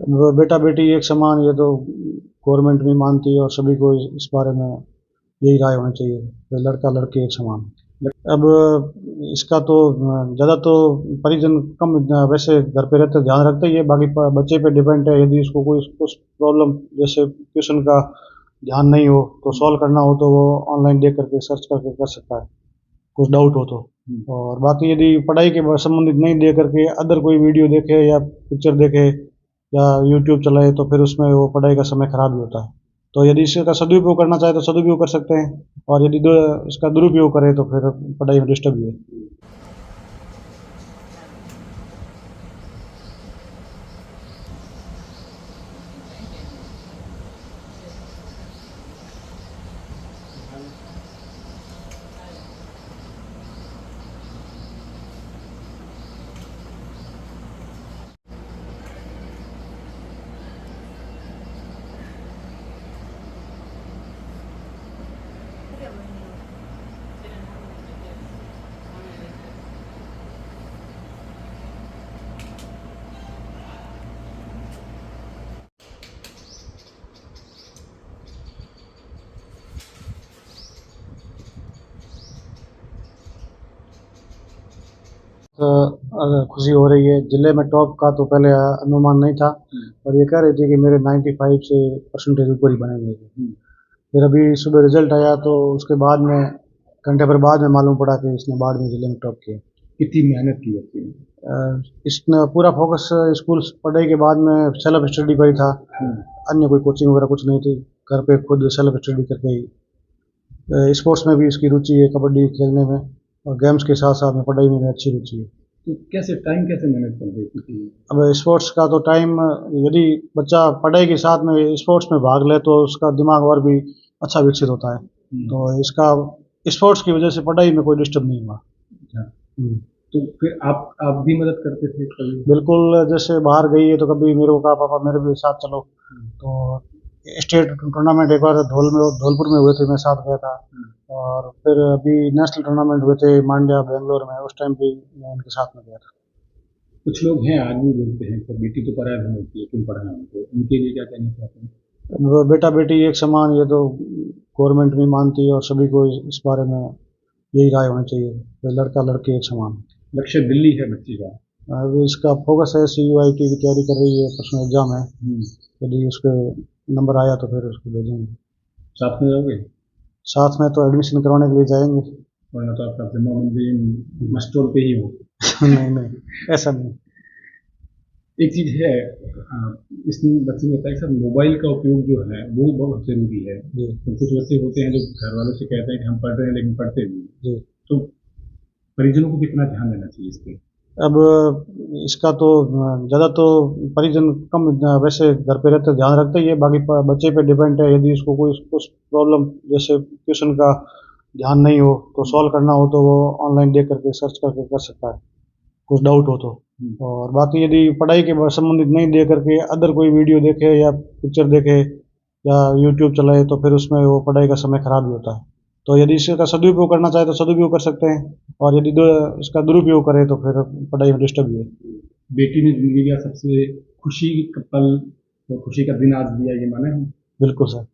वो बेटा बेटी एक समान, ये तो गवर्नमेंट भी मानती है और सभी को इस बारे में यही राय होनी चाहिए कि लड़का लड़की एक समान। अब इसका तो ज़्यादा तो परिजन कम वैसे घर पे रहते ध्यान रखते ही है, बाकी बच्चे पे डिपेंड है। यदि उसको कोई कुछ प्रॉब्लम जैसे ट्यूशन का ध्यान नहीं हो तो सॉल्व करना हो तो वो ऑनलाइन देख करके सर्च करके कर सकता है, कुछ डाउट हो तो। और बाकी यदि पढ़ाई के संबंधित नहीं दे करके अदर कोई वीडियो देखे या पिक्चर देखे या यूट्यूब चलाए तो फिर उसमें वो पढ़ाई का समय खराब ही होता है। तो यदि इसका सदुपयोग करना चाहे तो सदुपयोग कर सकते हैं, और यदि इसका दुरुपयोग करें तो फिर पढ़ाई में डिस्टर्ब भी है। खुशी हो रही है। जिले में टॉप का तो पहले अनुमान नहीं था, और ये कह रही थी कि मेरे 95 से परसेंटेज ऊपर ही बनेंगे। फिर अभी सुबह रिजल्ट आया तो उसके बाद में घंटे भर बाद में मालूम पड़ा कि इसने बाड़मेर जिले में टॉप किया। कितनी मेहनत की है? इसने पूरा फोकस स्कूल पढ़ाई के बाद में सेल्फ स्टडी पर ही था। अन्य कोई कोचिंग वगैरह कुछ नहीं थी, घर पे खुद सेल्फ स्टडी करके ही। स्पोर्ट्स में भी इसकी रुचि है, कबड्डी खेलने में, और गेम्स के साथ साथ में पढ़ाई में भी अच्छी रुचि है। तो कैसे टाइम कैसे मैनेज कर देती थी? अब स्पोर्ट्स का तो टाइम, यदि बच्चा पढ़ाई के साथ में स्पोर्ट्स में भाग ले तो उसका दिमाग और भी अच्छा विकसित होता है। तो इसका स्पोर्ट्स की वजह से पढ़ाई में कोई डिस्टर्ब नहीं हुआ। अच्छा। हम्म। तो फिर आप भी मदद करते थे कभी? बिल्कुल, जैसे बाहर गई है तो कभी मेरे को कहा पापा मेरे भी साथ चलो। तो स्टेट टूर्नामेंट एक बार धौलपुर में हुए थे, मैं साथ गया था। और फिर अभी नेशनल टूर्नामेंट हुए थे मांड्या बेंगलोर में, उस टाइम भी मैं उनके साथ में गया था। कुछ लोग हैं आदमी बोलते हैं तो बेटी तो पराया धन होती है, क्यों पढ़ाना उनको? उनके लिए क्या कहना चाहते हैं? वो बेटा बेटी एक समान, ये तो गवर्नमेंट भी मानती है और सभी को इस बारे में यही राय होनी चाहिए कि लड़का लड़की एक समान। लक्ष्य दिल्ली है बच्ची का। अभी इसका फोकस है CUIT की तैयारी कर रही है, पर्सनल एग्जाम है। यदि उसके नंबर आया तो फिर उसको भेजेंगे। साथ में रहोगे? साथ में तो एडमिशन करवाने के लिए जाएंगे। वरना तो आपका जन्मदिन मस्टोल पे ही हो। नहीं नहीं, ऐसा नहीं। एक चीज है, इसमें बच्चे में सर मोबाइल का उपयोग जो है वो बहुत जरूरी है। तो कुछ बच्चे होते हैं जो घर वालों से कहते हैं कि हम पढ़ रहे हैं लेकिन पढ़ते नहीं। तो परिजनों को कितना ध्यान देना चाहिए इस पे? अब इसका तो ज़्यादा तो परिजन कम वैसे घर पे रहते ध्यान रखते ही है, बाकी बच्चे पे डिपेंड है। यदि उसको कोई कुछ प्रॉब्लम जैसे ट्यूशन का ध्यान नहीं हो तो सॉल्व करना हो तो वो ऑनलाइन देख करके सर्च करके कर सकता है, कुछ डाउट हो तो। और बाकी यदि पढ़ाई के संबंधित नहीं दे करके अदर कोई वीडियो देखे या पिक्चर देखे या यूट्यूब चलाए तो फिर उसमें वो पढ़ाई का समय खराब ही होता है। तो यदि इसका सदुपयोग करना चाहे तो सदुपयोग कर सकते हैं, और यदि इसका दुरुपयोग करें तो फिर पढ़ाई में डिस्टर्ब भी है। बेटी ने जिंदगी का सबसे खुशी का पल, तो खुशी का दिन आज दिया, ये माने हम? बिल्कुल सर।